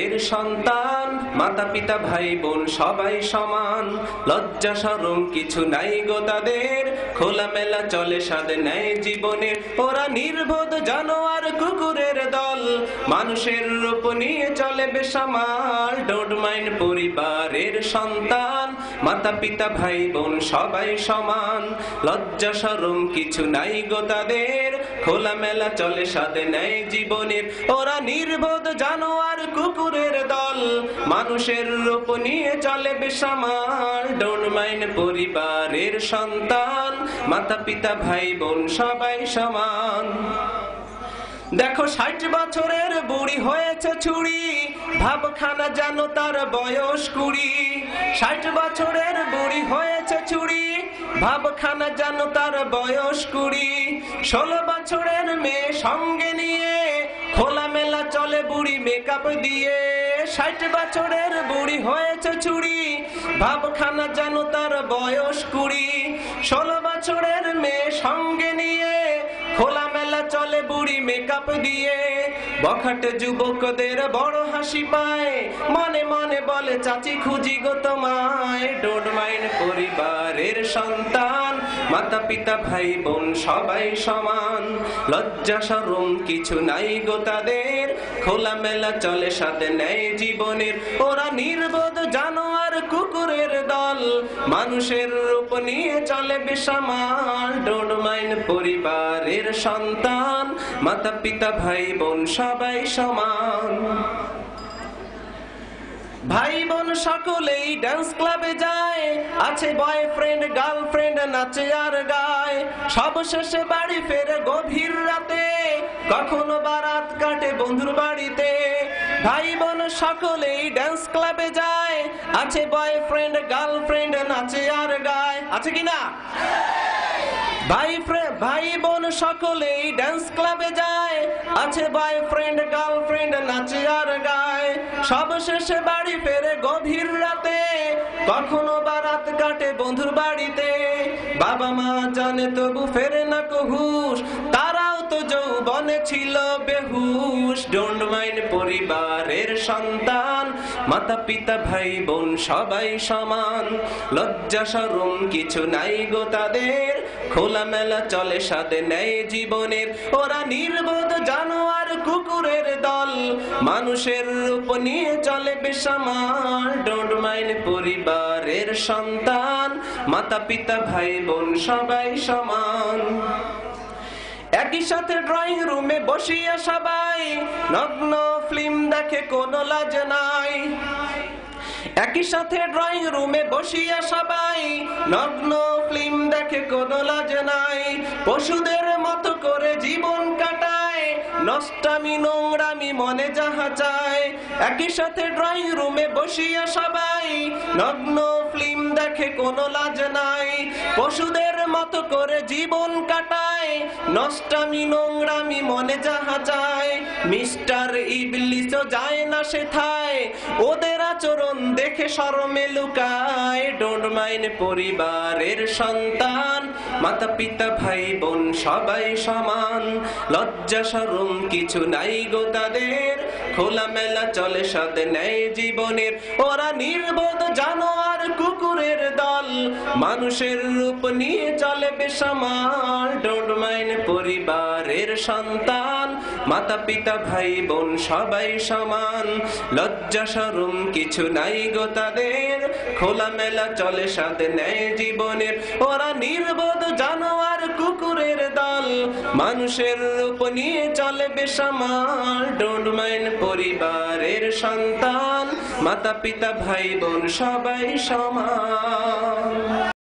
এর সন্তান মাতা পিতা ভাই বোন সবাই সমান, লজ্জা শরম কিছু নাই গো তাদের, খোলামেলা চলে স্বাদ নেয় জীবনের। ওরা নির্বোধ জানোয়ার কুকুরের দল, মানুষের রূপ নিয়ে চলে বেসামাল। ডোন্ট মাইন্ড পরিবারের সন্তান মাতা পিতা ভাই বোন সবাই সমান, লজ্জা শরম কিছু নাই গো তাদের, খোলামেলা চলে স্বাদ নেয় জীবনের। ওরা নির্বোধ জানোয়ার কুকুরের দল, মানুষের রূপ নিয়ে চলে বেসামাল। ডোন্ট মাইন্ড পরিবারের সন্তান মাতা পিতা ভাই বোন সবাই সমান। দেখো 60 বছরের বুড়ি হয়েছে ছুরি, ভাবখানা যেন তার বয়স 20। 60 বছরের বুড়ি হয়েছে ছুরি, ভাবখানা যেন তার বয়স 20। 16 বছরের মেয়ে সঙ্গে নিয়ে খোলামেলা চলে বুড়ি মেকআপ দিয়ে। 60 বছরের বুড়ি হয়েছে ছুরি, ভাবখানা যেন তার বয়স 20। 16 বছরের মেয়ে সঙ্গে নিয়ে খোলামেলা চলে বুড়ি মেকআপ দিয়ে। বখাটে যুবকদের বড় হাসি পায়, মনে মনে বলে চাচি খুঁজি গো তোমায়। ডোন্ট মাইন্ড পরিবারের সন্তান মাতা পিতা ভাই বোন সবাই সমান, লজ্জা শরম কিছু নাই গো তাদের, খোলামেলা চলে সাথে নেয় জীবনের। ওরা নির্বোধ জানোয়ার কুকুরের দল, মানুষের রূপ নিয়ে চলে বেসামাল। ডোন্ট মাইন্ড পরিবারের সন্তান মাতা পিতা ভাই বোন সবাই সমান। ভাই বোন সকলেই ডান্স ক্লাবে যায়, আছে বয়ফ্রেন্ড গার্লফ্রেন্ড নাচে আর গায়। সবশেষে বাড়ি ফেরে গভীর রাতে, কখনো বারাত কাটে বন্ধুর বাড়িতে। ভাই বোন সকলেই ডান্স ক্লাবে যায়, আছে বয়ফ্রেন্ড গার্লফ্রেন্ড নাচে আর গায়। আছে কিনা? ভাই বোন সকলেই ডান্স ক্লাবে যায়, আছে বয়ফ্রেন্ড গার্লফ্রেন্ড নাচে আর গায়। সবশেষে বাড়ি ফেরে গভীর রাতে, কখনো বারাত কাটে বন্ধুর বাড়িতে। বাবা মা জানে তবু ফেরে না হুঁশ, তারাও তো যৌবনে ছিল বেহুশ। ডোন্ট মাইন্ড পরিবারের সন্তান মাতা পিতা ভাই বোন সবাই সমান, লজ্জা শরম কিছু নাই গো তাদের, খোলামেলা চলে সাথে নেয় জীবনের। ওরা নির্বোধ জানোয়ার কুকুরের দল, মানুষের রূপ নিয়ে চলে বেসামাল। ডোন্ট মাইন্ড পরিবারের সন্তান মাতা পিতা ভাই বোন সবাই সমান। একই সাথে ড্রয়িং রুমে বসিয়া সবাই নগ্ন ফিল্ম দেখে কোনো লাজ নাই। একই সাথে ড্রয়িং রুমে বসিয়া সবাই নগ্ন ফিল্ম দেখে কোনো লাজ নাই। পশুদের মতো করে জীবন কাটায়, নষ্টামি নোংরামি মনে যাহা চায়। একই সাথে ড্রয়িং রুমে বসিয়া সবাই নগ্ন ফিল্ম দেখে কোনো লাজ নাই। পশুদের মতো করে জীবন কাটায়, নষ্টামি নোংরামি মনে যাহা চায়। মিস্টার ইবলিসও যায় না সেথায়, ওদের আচরণ দেখে শরমে লুকায়। ডোন্ট মাইন্ড পরিবারের সন্তান মাতা পিতা ভাই বোন সবাই সমান, লজ্জা শরম কিছু নাই গো তাদের, খোলামেলা চলে সাথে নেয় জীবনের। ওরা নির্বোধ জানোয়ার কুকুরের দল, মানুষের রূপ নিয়ে চলে বেসামাল। ডোন্ট মাইন্ড পরিবারের সন্তান মাতা পিতা ভাই বোন সবাই সমান, লজ্জা শরম কিছু নাই গো তাদের, খোলামেলা চলে সাথে নেয় জীবনের। ওরা নির্বোধ জানোয়ার কুকুরের দল, মানুষের রূপ নিয়ে চলে বেসামাল। ডোন্ট মাইন্ড পরিবারের সন্তান মাতা পিতা ভাই বোন সবাই সমান।